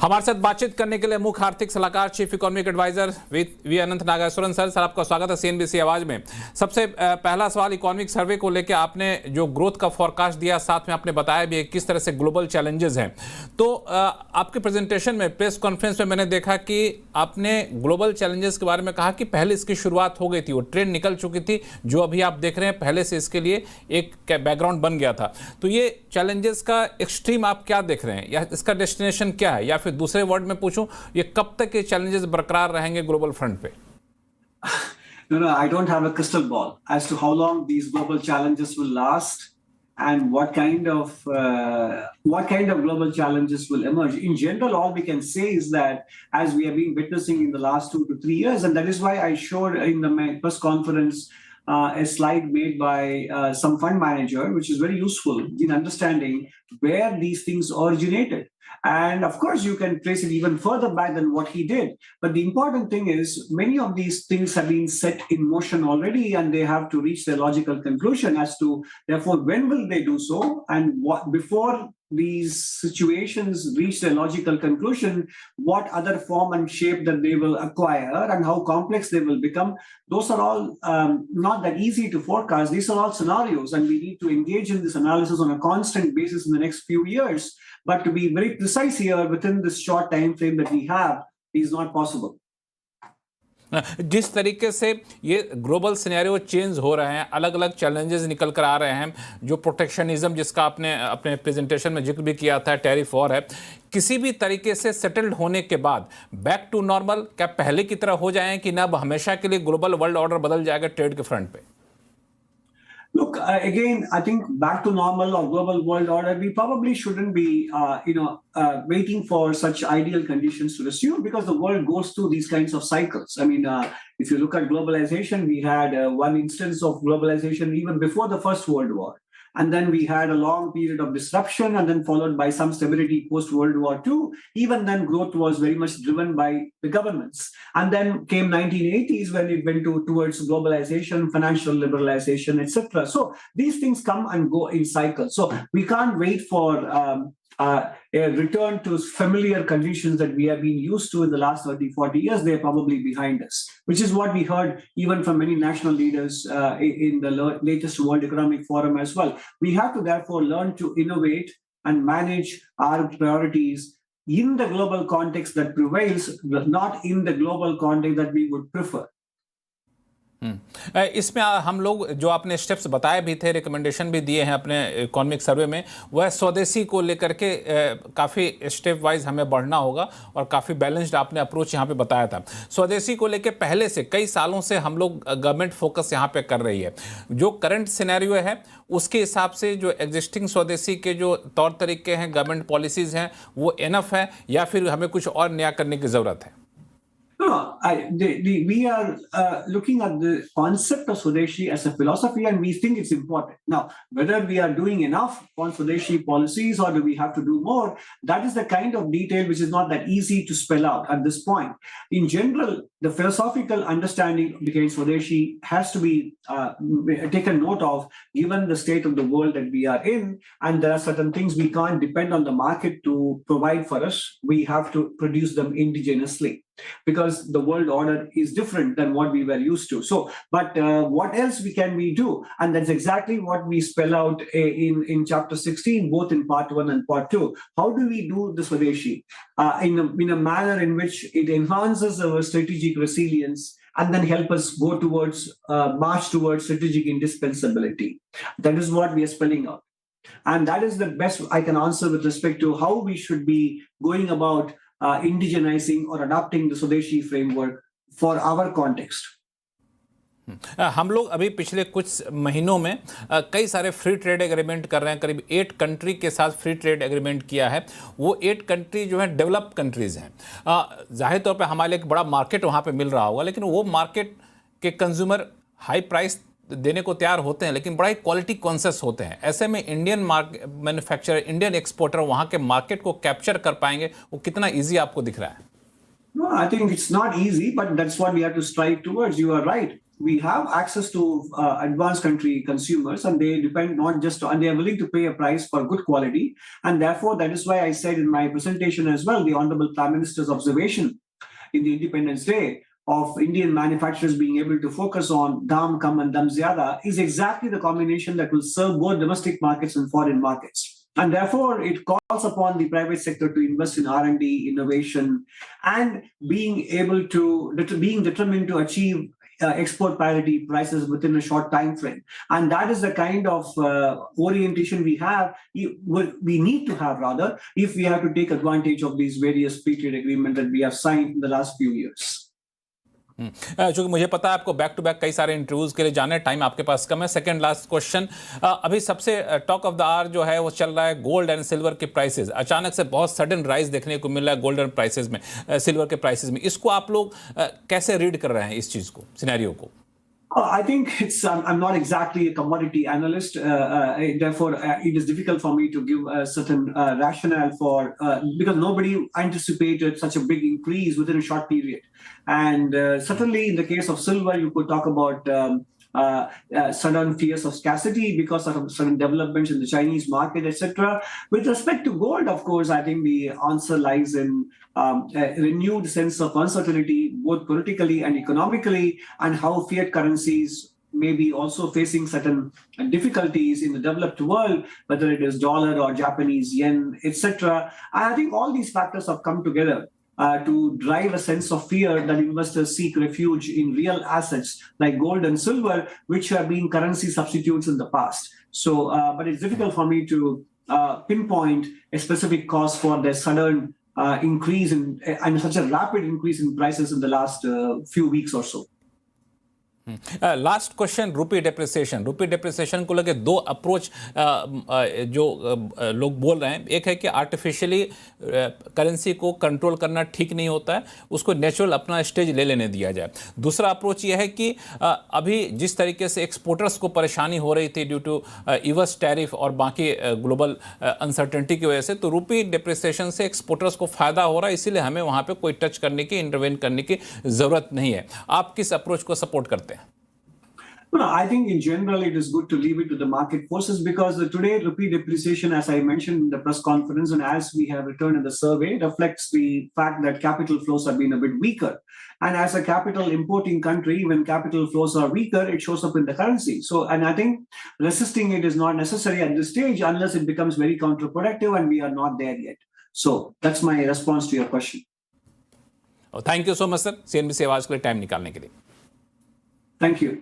हमारे साथ बातचीत करने के लिए मुख्य आर्थिक सलाहकार chief economic adviser we Anant Nageswaran sir आपका स्वागत है सीएनबीसी आवाज में। सबसे पहला सवाल इकोनॉमिक सर्वे को लेकर आपने जो ग्रोथ का फोरकास्ट दिया, साथ में आपने बताया भी किस तरह से ग्लोबल चैलेंजेस हैं। तो आपके प्रेजेंटेशन में, प्रेस कॉन्फ्रेंस में मैंने देखा कि आपने ग्लोबल चैलेंजेस के बारे में कहा कि पहले इसकी शुरुआत हो गई थी, वो ट्रेंड निकल चुकी थी, जो अभी आप देख रहे हैं पहले से इसके लिए एक बैकग्राउंड बन गया था। तो ये चैलेंजेस का एक्सट्रीम आप क्या देख रहे हैं, या इसका डेस्टिनेशन क्या है, या फिर दूसरे वर्ड में पूछूं, ये कब तक ये चैलेंजेस बरकरार रहेंगे ग्लोबल फ्रंट पे? No, I don't have a crystal ball as to how long these global challenges will last and what kind of global challenges will emerge. In general, all we can say is that as we have been witnessing in the last 2 to 3 years, and that is why I showed in the press conference a slide made by some fund manager, which is very useful in understanding where these things originated. And of course, you can trace it even further back than what he did. But the important thing is, many of these things have been set in motion already, and they have to reach their logical conclusion as to, therefore, when will they do so, and what before these situations reach their logical conclusion, what other form and shape that they will acquire and how complex they will become. Those are all not that easy to forecast. These are all scenarios, and we need to engage in this analysis on a constant basis in the next few years. But to be very precise here, within this short time frame that we have, is not possible. जिस तरीके से ये global scenario change हो रहे हैं, अलग अलग challenges निकल कर आ रहे हैं, जो प्रोटेक्शनिज्म जिसका आपने अपने प्रेजेंटेशन में जिक्र भी किया था, टैरिफ वॉर है, किसी भी तरीके से सेटल्ड होने के बाद बैक टू नॉर्मल क्या पहले की तरह हो जाए कि ना अब हमेशा के लिए ग्लोबल वर्ल्ड ऑर्डर बदल जाएगा ट्रेड के फ्रंट पे? Look, again, I think back to normal or global world order, we probably shouldn't be, waiting for such ideal conditions to resume, because the world goes through these kinds of cycles. I mean, if you look at globalization, we had one instance of globalization even before the First World War. And then we had a long period of disruption, and then followed by some stability post-World War II. Even then, growth was very much driven by the governments. And then came 1980s when it went towards globalization, financial liberalization, etc. So these things come and go in cycles. So we can't wait for a return to familiar conditions that we have been used to in the last 30, 40 years. They're probably behind us, which is what we heard even from many national leaders in the latest World Economic Forum as well. We have to therefore learn to innovate and manage our priorities in the global context that prevails, not in the global context that we would prefer. इसमें हम लोग जो आपने steps बताए भी थे, recommendation भी दिए हैं अपने इकोनॉमिक सर्वे में, वह स्वदेशी को लेकर के काफ़ी स्टेप वाइज हमें बढ़ना होगा, और काफ़ी बैलेंस्ड आपने अप्रोच यहाँ पे बताया था। स्वदेशी को लेकर पहले से कई सालों से हम लोग गवर्नमेंट फोकस यहाँ पे कर रही है। जो करंट सिनेरियो है उसके हिसाब से जो एग्जिस्टिंग स्वदेशी के जो तौर तरीके हैं, गवर्नमेंट पॉलिसीज़ हैं, वो इनफ है या फिर हमें कुछ और नया करने की ज़रूरत है? No, we are looking at the concept of Swadeshi as a philosophy, and we think it's important. Now, whether we are doing enough on Swadeshi policies or do we have to do more, that is the kind of detail which is not that easy to spell out at this point. In general, the philosophical understanding behind Swadeshi has to be taken note of, given the state of the world that we are in, and there are certain things we can't depend on the market to provide for us. We have to produce them indigenously, because the world order is different than what we were used to. So, but what else can we do? And that's exactly what we spell out in chapter 16, both in part 1 and part 2. How do we do the Swadeshi in a manner in which it enhances our strategic resilience and then help us go towards, march towards strategic indispensability? That is what we are spelling out. And that is the best I can answer with respect to how we should be going about indigenizing or adopting the Swadeshi framework for our context. हम लोग अभी पिछले कुछ महीनों में कई सारे free trade agreement कर रहे हैं। करीब 8 कंट्री के साथ फ्री ट्रेड एग्रीमेंट किया है। वो 8 कंट्री जो है डेवलप्ड कंट्रीज़ हैं। जाहिर तौर पे हमारे एक बड़ा मार्केट वहाँ पे मिल रहा होगा, लेकिन वो मार्केट के कंज्यूमर हाई प्राइस देने को तैयार होते हैं, लेकिन बड़ा ही क्वालिटी कॉन्शियस होते हैं। ऐसे में इंडियन मैन्युफैक्चरर, इंडियन एक्सपोर्टर वहाँ के मार्केट को कैप्चर कर पाएंगे, वो कितना ईजी आपको दिख रहा है? No, I think it's not easy, but that's what we have to strive towards. You are right. we have access to advanced country consumers, and they depend not just and they are willing to pay a price for good quality. And therefore, that is why I said in my presentation as well, the Honorable Prime Minister's observation in the Independence Day of Indian manufacturers being able to focus on Dam Kam and Dam Zyada is exactly the combination that will serve both domestic markets and foreign markets. And therefore, it calls upon the private sector to invest in R&D, innovation, and being determined to achieve export parity prices within a short time frame. And that is the kind of orientation we need to have rather, if we have to take advantage of these various free trade agreements that we have signed in the last few years. चूंकि मुझे पता है आपको back to back कई सारे interviews के लिए जाना है, टाइम आपके पास कम है। सेकंड लास्ट क्वेश्चन, अभी सबसे टॉक ऑफ द आवर जो है वो चल रहा है गोल्ड एंड सिल्वर के प्राइसेस। अचानक से बहुत सडन राइज देखने को मिल रहा है गोल्ड एंड प्राइसेस में, सिल्वर के प्राइसेस में। इसको आप लोग कैसे रीड कर रहे हैं इस चीज को, सिनेरियो को? I think I'm not exactly a commodity analyst. Therefore, it is difficult for me to give a certain rationale because nobody anticipated such a big increase within a short period. And certainly in the case of silver, you could talk about sudden fears of scarcity because of sudden developments in the Chinese market, etc. With respect to gold, of course, I think the answer lies in a renewed sense of uncertainty, both politically and economically, and how fiat currencies may be also facing certain difficulties in the developed world, whether it is dollar or Japanese yen, etc. I think all these factors have come together to drive a sense of fear that investors seek refuge in real assets like gold and silver, which have been currency substitutes in the past. So, but it's difficult for me to pinpoint a specific cause for the sudden increase and such a rapid increase in prices in the last few weeks or so. Last question, rupee depreciation को लेकर दो approach जो लोग बोल रहे हैं। एक है कि आर्टिफिशियली करेंसी को कंट्रोल करना ठीक नहीं होता है, उसको नेचुरल अपना स्टेज ले लेने दिया जाए। दूसरा अप्रोच यह है कि अभी जिस तरीके से एक्सपोर्टर्स को परेशानी हो रही थी ड्यू टू यूएस टैरिफ और बाकी ग्लोबल अनसर्टेनिटी की वजह से, तो रुपी डिप्रिसिएशन से एक्सपोर्टर्स को फायदा हो रहा है, इसीलिए हमें वहाँ पे कोई टच करने की, इंटरवेन करने की ज़रूरत नहीं है। आप किस अप्रोच को सपोर्ट करते हैं? No, I think in general it is good to leave it to the market forces because today rupee depreciation, as I mentioned in the press conference and as we have returned in the survey, reflects the fact that capital flows have been a bit weaker. And as a capital importing country, when capital flows are weaker, it shows up in the currency. So, and I think resisting it is not necessary at this stage unless it becomes very counterproductive, and we are not there yet. So that's my response to your question. Thank you so much, sir, CNBC आवाज के लिए time निकालने के लिए। Thank you.